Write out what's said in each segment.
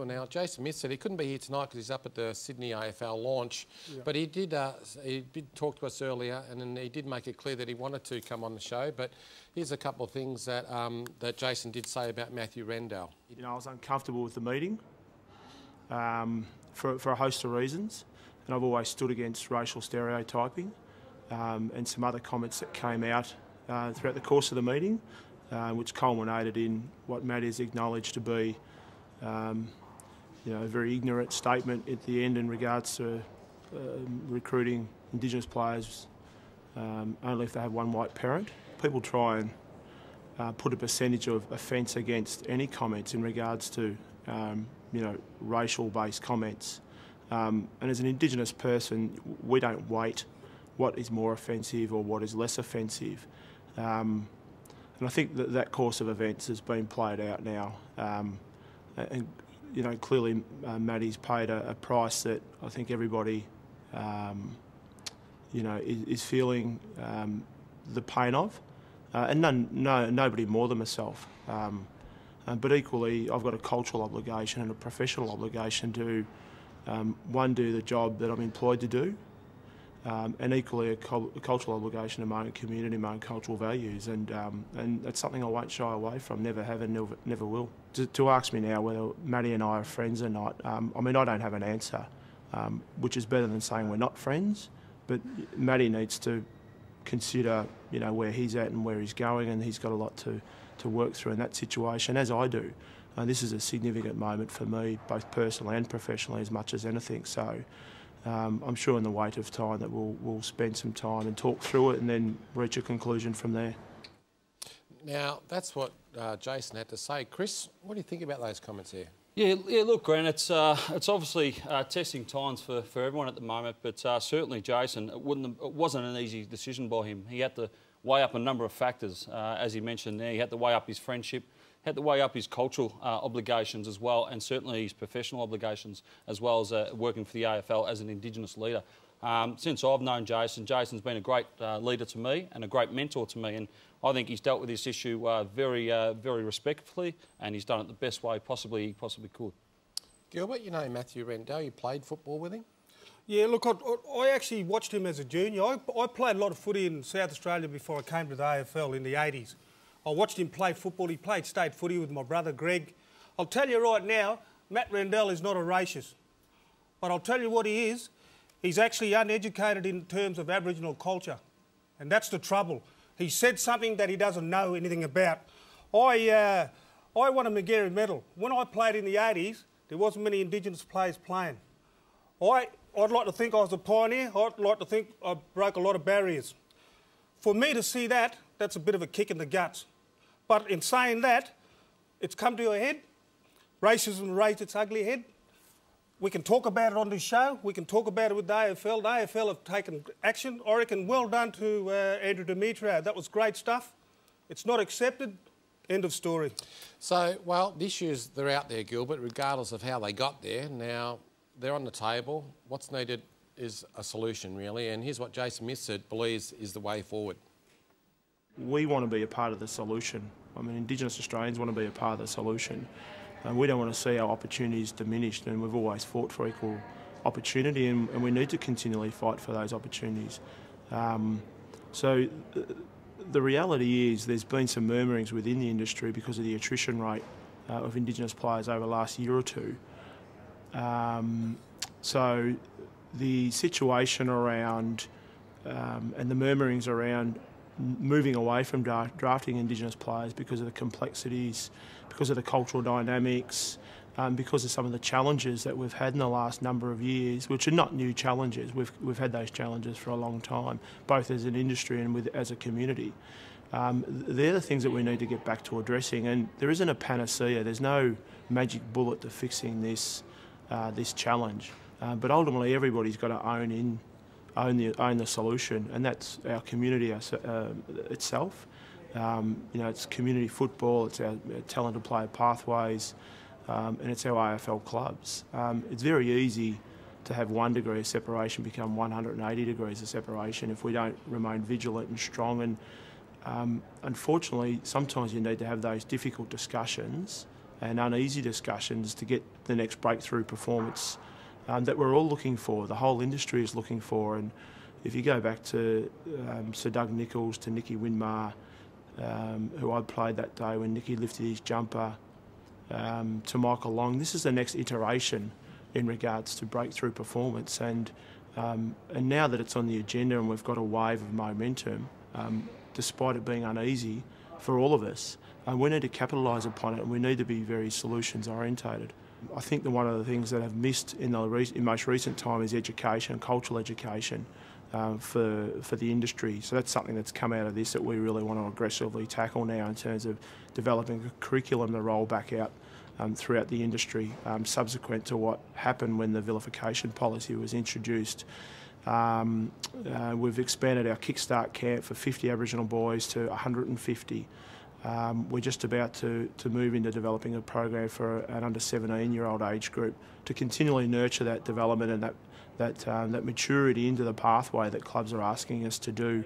now. Jason Mifsud, he couldn't be here tonight because he's up at the Sydney AFL launch, but he did talk to us earlier, and then he did make it clear that he wanted to come on the show. But here's a couple of things that that Jason did say about Matthew Rendell. You know, I was uncomfortable with the meeting for a host of reasons, and I've always stood against racial stereotyping and some other comments that came out throughout the course of the meeting, which culminated in what Matt has acknowledged to be, you know, a very ignorant statement at the end in regards to recruiting Indigenous players only if they have one white parent. People try and put a percentage of offence against any comments in regards to, you know, racial-based comments. And as an Indigenous person, we don't weight what is more offensive or what is less offensive. And I think that that course of events has been played out now. And, you know, clearly Matty's paid a price that I think everybody, you know, is feeling the pain of. And nobody more than myself. But equally, I've got a cultural obligation and a professional obligation to, one, do the job that I'm employed to do, and equally a cultural obligation to my own community, my own cultural values, and that's something I won't shy away from, never have and never will. To ask me now whether Matty and I are friends or not, I mean, I don't have an answer, which is better than saying we're not friends, but Matty needs to consider, you know, where he's at and where he's going, and he's got a lot to work through in that situation, as I do. This is a significant moment for me, both personally and professionally, as much as anything. So I'm sure in the wait of time that we'll spend some time and talk through it and then reach a conclusion from there. Now, that's what Jason had to say. Chris, what do you think about those comments here? Yeah, look, Grant, it's obviously testing times for everyone at the moment, but certainly Jason, it wasn't an easy decision by him. He had to weigh up a number of factors, as he mentioned there. He had to weigh up his friendship, had to weigh up his cultural obligations as well, and certainly his professional obligations, as well as working for the AFL as an Indigenous leader. Since I've known Jason, Jason's been a great leader to me and a great mentor to me, and I think he's dealt with this issue very respectfully, and he's done it the best way he possibly could. Gilbert, you know Matthew Rendell, you played football with him? Yeah, look, I actually watched him as a junior. I played a lot of footy in South Australia before I came to the AFL in the 80s. I watched him play football. He played state footy with my brother Greg. I'll tell you right now, Matt Rendell is not a racist. But I'll tell you what he is. He's actually uneducated in terms of Aboriginal culture. And that's the trouble. He said something that he doesn't know anything about. I won a Magarey medal. When I played in the 80s, there wasn't many Indigenous players playing. I'd like to think I was a pioneer. I'd like to think I broke a lot of barriers. For me to see that, that's a bit of a kick in the guts. But in saying that, it's come to your head. Racism raised its ugly head. We can talk about it on this show. We can talk about it with the AFL. The AFL have taken action. I reckon well done to Andrew Demetrio. That was great stuff. It's not accepted. End of story. So, well, the issues, they're out there, Gilbert, regardless of how they got there. Now, they're on the table. What's needed is a solution, really, and here's what Jason Mifsud believes is the way forward. We want to be a part of the solution. I mean, Indigenous Australians want to be a part of the solution. We don't want to see our opportunities diminished, and we've always fought for equal opportunity, and we need to continually fight for those opportunities. So the reality is there's been some murmurings within the industry because of the attrition rate of Indigenous players over the last year or two. So the situation around and the murmurings around moving away from drafting Indigenous players because of the complexities, because of the cultural dynamics, because of some of the challenges that we've had in the last number of years, which are not new challenges. We've had those challenges for a long time, both as an industry and as a community. They're the things that we need to get back to addressing, and there isn't a panacea. There's no magic bullet to fixing this challenge. But ultimately, everybody's got to own the solution, and that's our community itself. You know, it's community football, it's our talented player pathways, and it's our AFL clubs. It's very easy to have 1 degree of separation become 180 degrees of separation if we don't remain vigilant and strong. And unfortunately, sometimes you need to have those difficult discussions and uneasy discussions to get the next breakthrough performance that we're all looking for, the whole industry is looking for. And if you go back to Sir Doug Nicholls, to Nicky Winmar, who I played that day when Nicky lifted his jumper, to Michael Long, this is the next iteration in regards to breakthrough performance. And now that it's on the agenda and we've got a wave of momentum, despite it being uneasy for all of us, we need to capitalise upon it, and we need to be very solutions orientated. I think that one of the things that I've missed in most recent time is education, cultural education for the industry. So that's something that's come out of this that we really want to aggressively tackle now in terms of developing a curriculum to roll back out throughout the industry, subsequent to what happened when the vilification policy was introduced. We've expanded our Kickstart camp for 50 Aboriginal boys to 150. We're just about to move into developing a program for an under 17-year-old age group to continually nurture that development and that maturity into the pathway that clubs are asking us to do.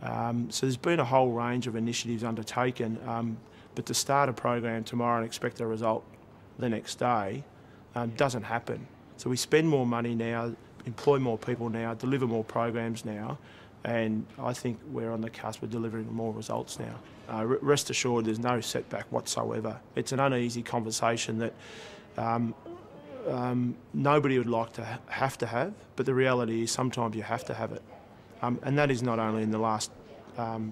So there's been a whole range of initiatives undertaken, but to start a program tomorrow and expect a result the next day doesn't happen. So we spend more money now, employ more people now, deliver more programs now, and I think we're on the cusp of delivering more results now. Rest assured, there's no setback whatsoever. It's an uneasy conversation that nobody would like to have, but the reality is sometimes you have to have it. And that is not only in the last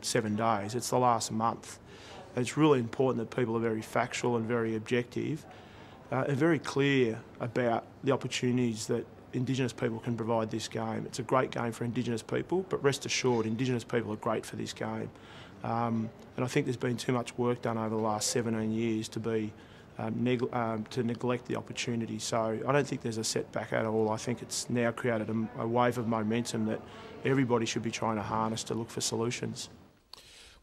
7 days, it's the last month. It's really important that people are very factual and very objective and very clear about the opportunities that Indigenous people can provide this game. It's a great game for Indigenous people, but rest assured, Indigenous people are great for this game. And I think there's been too much work done over the last 17 years to neglect the opportunity. So I don't think there's a setback at all. I think it's now created a wave of momentum that everybody should be trying to harness to look for solutions.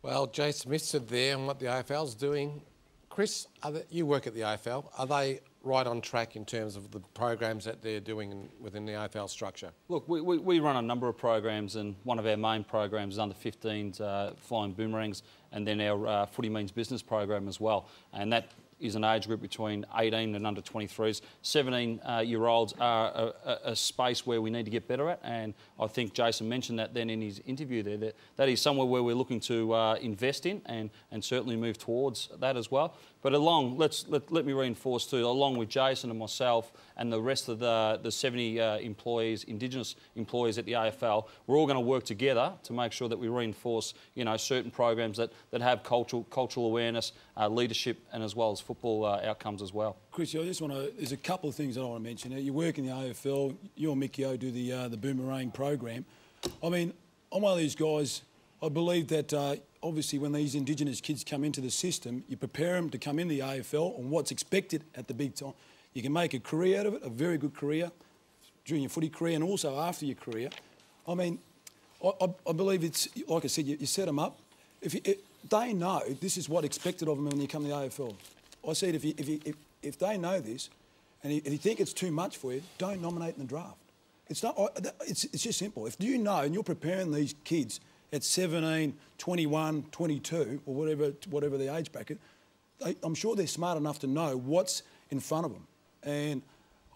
Well, Jason Mifsud there and what the AFL's doing. Chris, you work at the AFL. Are they right on track in terms of the programs that they're doing within the AFL structure? Look, we run a number of programs, and one of our main programs is under 15s, flying boomerangs, and then our footy means business program as well. And that is an age group between 18 and under 23s. 17-year-olds are a space where we need to get better at, and I think Jason mentioned that then in his interview there, that is somewhere where we're looking to invest in and certainly move towards that as well. But let me reinforce too, along with Jason and myself and the rest of the 70 employees, Indigenous employees at the AFL, we're all going to work together to make sure that we reinforce, certain programs that have cultural awareness, leadership, and as well as football outcomes as well. Chris, there's a couple of things that I want to mention. You work in the AFL, you and Mickey O do the boomerang program. I mean, I'm one of these guys, I believe that obviously when these Indigenous kids come into the system, you prepare them to come in the AFL on what's expected at the big time. You can make a career out of it, a very good career, during your footy career and also after your career. I mean, I believe it's, like I said, you set them up. They know this is what's expected of them when you come to the AFL. I said if they know this and if you think it's too much for you, don't nominate in the draft. It's just simple. If you know and you're preparing these kids at 17, 21, 22, or whatever the age bracket, I'm sure they're smart enough to know what's in front of them. And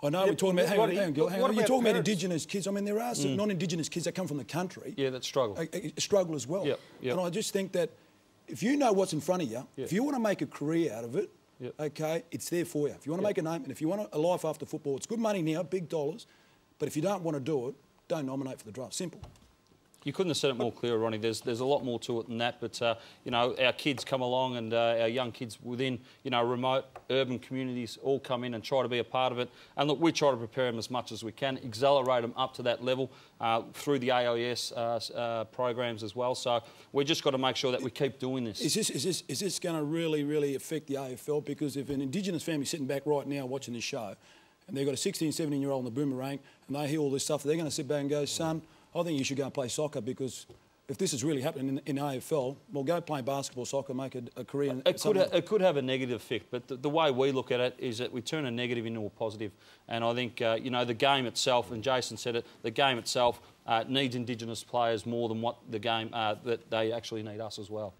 I know we're talking about, hang on, you're talking about Indigenous kids. I mean, there are some non-Indigenous kids that come from the country. Yeah, that struggle. Struggle as well. Yep. And I just think that if you know what's in front of you, if you want to make a career out of it, okay, it's there for you. If you want to make a name and if you want a life after football, it's good money now, big dollars, but if you don't want to do it, don't nominate for the draft. Simple. You couldn't have said it more clear, Ronnie. There's a lot more to it than that. But, our kids come along and our young kids within, remote urban communities all come in and try to be a part of it. And look, we try to prepare them as much as we can, accelerate them up to that level through the AIS programs as well. So we've just got to make sure that we keep doing this. Is this going to really, really affect the AFL? Because if an Indigenous family sitting back right now watching this show and they've got a 16, 17-year-old in the boomerang and they hear all this stuff, they're going to sit back and go, son, I think you should go and play soccer, because if this is really happening in AFL, well, go play basketball, soccer, make a career. It could have a negative effect, but the way we look at it is that we turn a negative into a positive. And I think, the game itself, and Jason said it, the game itself needs Indigenous players more than what the game, that they actually need us as well.